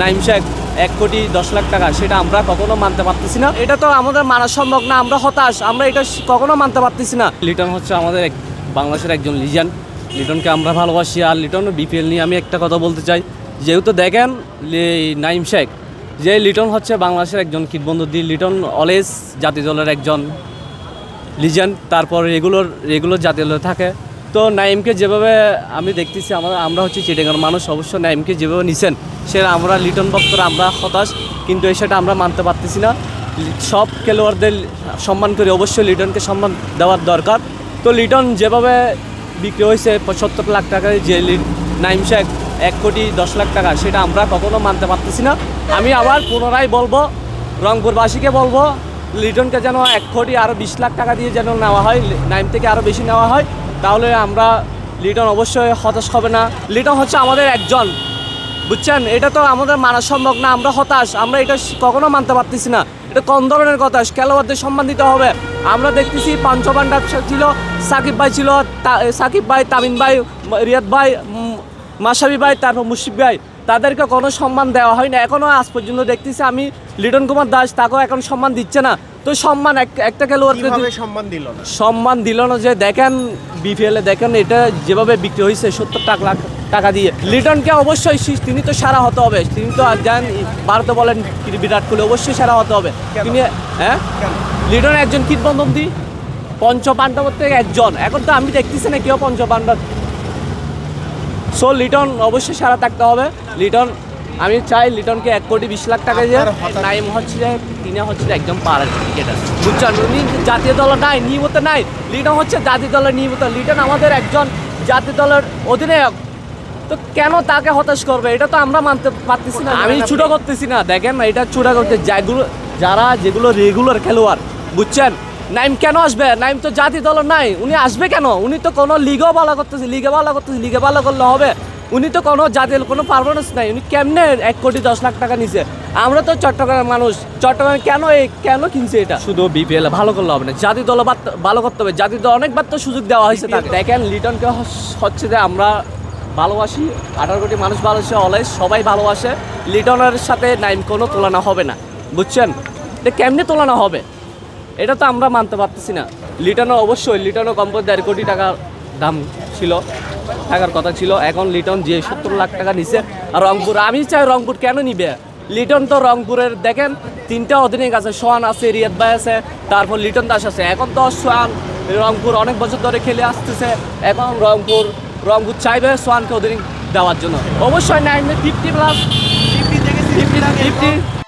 নাইম শেখ 1,10,00,000 টাকা, সেটা আমরা কখনো মানতে পারতেছি না। এটা তো আমাদের মানা সম্ভব না, আমরা হতাশ, আমরা এটা কখনো মানতে পারতেছি না। লিটন হচ্ছে আমাদের বাংলাদেশের একজন লিজেন্ড, লিটনকে আমরা ভালোবাসি। আর লিটন বিপিএল নিয়ে আমি একটা কথা বলতে চাই, যেহেতু দেখেন নাইম শেখ যে লিটন হচ্ছে বাংলাদেশের একজন কিংবদন্তি দি লিটন অলওয়েজ জাতীয় দলের একজন লিজেন্ড, তারপর রেগুলার জাতীয় দলে থাকে। তো নাইমকে যেভাবে আমি দেখতেছি, আমরা হচ্ছে চিটাগাঁর মানুষ, অবশ্য নাইমকে যেভাবে নিছেন সেটা আমরা লিটন ভক্তরা আমরা হতাশ, কিন্তু সেটা আমরা মানতে পারতেছি না। সব খেলোয়াড়দের সম্মান করে অবশ্যই লিটনকে সম্মান দেওয়ার দরকার। তো লিটন যেভাবে বিক্রি হয়েছে 75 লাখ টাকায়, যে নাইম শেখ 1,10,00,000 টাকা, সেটা আমরা কখনো মানতে পারতেছি না। আমি আবার পুনরায় বলবো, রংপুরবাসীকে বলবো, লিটনকে যেন 1,20,00,000 টাকা দিয়ে যেন নেওয়া হয়, নাইম থেকে আরও বেশি নেওয়া হয়, তাহলে আমরা লিটন অবশ্যই হতাশ হবে না। লিটন হচ্ছে আমাদের একজন, বুঝছেন, এটা তো আমাদের মানা সম্ভব না, আমরা হতাশ, আমরা এটা কখনো মানতে পারতেছি না। এটা কোন ধরনের কথা? খেলোয়াড়দের সম্মান দিতে হবে। আমরা দেখতেছি পঞ্চপাণ্ডব ছিল, সাকিব ভাই ছিল, সাকিব ভাই, তামিম ভাই, রিয়াদ ভাই, মাশরাফি ভাই, তারপর মুশফিক ভাই, তাদেরকে কোনো সম্মান দেওয়া হয় না এখনও আজ পর্যন্ত। দেখতেছি আমি লিটন কুমার দাস, তাকেও এখন সম্মান দিচ্ছে না। তো সম্মান একটা খেলোয়াড়কে সম্মান দিল না, যে দেখেন বিপিএলে দেখেন এটা যেভাবে বিক্রি হয়েছে 70 লাখ টাকা দিয়ে। লিটনকে অবশ্যই তিনি তো সেরা হতে হবে, তিনি তো জানেন ভারতে বলেন বিরাট কোহলি, অবশ্যই সেরা হতে হবে তিনি। হ্যাঁ, লিটন একজন কিংবদন্তি, পঞ্চপাণ্ডবের থেকে একজন, এখন তো আমি দেখতেছি না কেউ পঞ্চপাণ্ডব। সো লিটন অবশ্যই সেরা থাকতে হবে। লিটন, আমি চাই লিটনকে 1,20,00,000 টাকা দিয়ে। নাইম হচ্ছে যে তিনি হচ্ছে একজন পাড়ার ক্রিকেটার, বুঝছেন, উনি জাতীয় দল নাই, নিয়মিত নাই। লিটন হচ্ছে জাতীয় দলের নিয়মিত, লিটন আমাদের একজন জাতীয় দলের অধিনায়ক। তো কেন তাকে হতাশ করবে? এটা তো আমরা মানতে পারতেছি না। আমি ছোটো করতেছি না, দেখেন এটা ছোটো করতে যেগুলো রেগুলার খেলোয়াড়, বুঝছেন, নাইম কেন আসবে? নাইম তো জাতীয় দল নাই, উনি আসবে কেন? উনি তো কোনো লিগও ভালো করতেছে, লিগে ভালো করলে হবে। উনি তো কোনো জাতীয় কোনো পারফরমেন্স নাই, উনি কেমনে 1,10,00,000 টাকা নিছে? আমরা তো চট্টগ্রামের মানুষ, চট্টগ্রামে কেন কিনছে? এটা শুধু বিপিএল ভালো করলে হবে না, জাতীয় দল ভালো করতে হবে। জাতীয় দল অনেকবার তো সুযোগ দেওয়া হয়েছে তাকে। দেখেন লিটনকে হচ্ছে যে আমরা ভালোবাসি, 18 কোটি মানুষ ভালোবাসে, অলওয়েজ সবাই ভালোবাসে। লিটনের সাথে নাইম কোনো তুলনা হবে না, বুঝছেন, এটা কেমনে তুলনা হবে? এটা তো আমরা মানতে পারতেছি না। লিটনও কমপক্ষে 1.5 কোটি টাকা দাম ছিল, থাকার কথা ছিল। এখন লিটন যে 70 লাখ টাকা নিছে। আর রংপুর, আমি চাই রংপুর কেন নিবে? লিটন তো রংপুরের দেখেন 3টা অধিনায়ক আছে, সোহান আছে, রিয়াদ ভাই আছে, তারপর লিটন দাস আছে। এখন তো সোহান রংপুর অনেক বছর ধরে খেলে আসতেছে, এখন রংপুর চাইবে সোহানকে অধিনায়ক দেওয়ার জন্য। অবশ্যই 50+50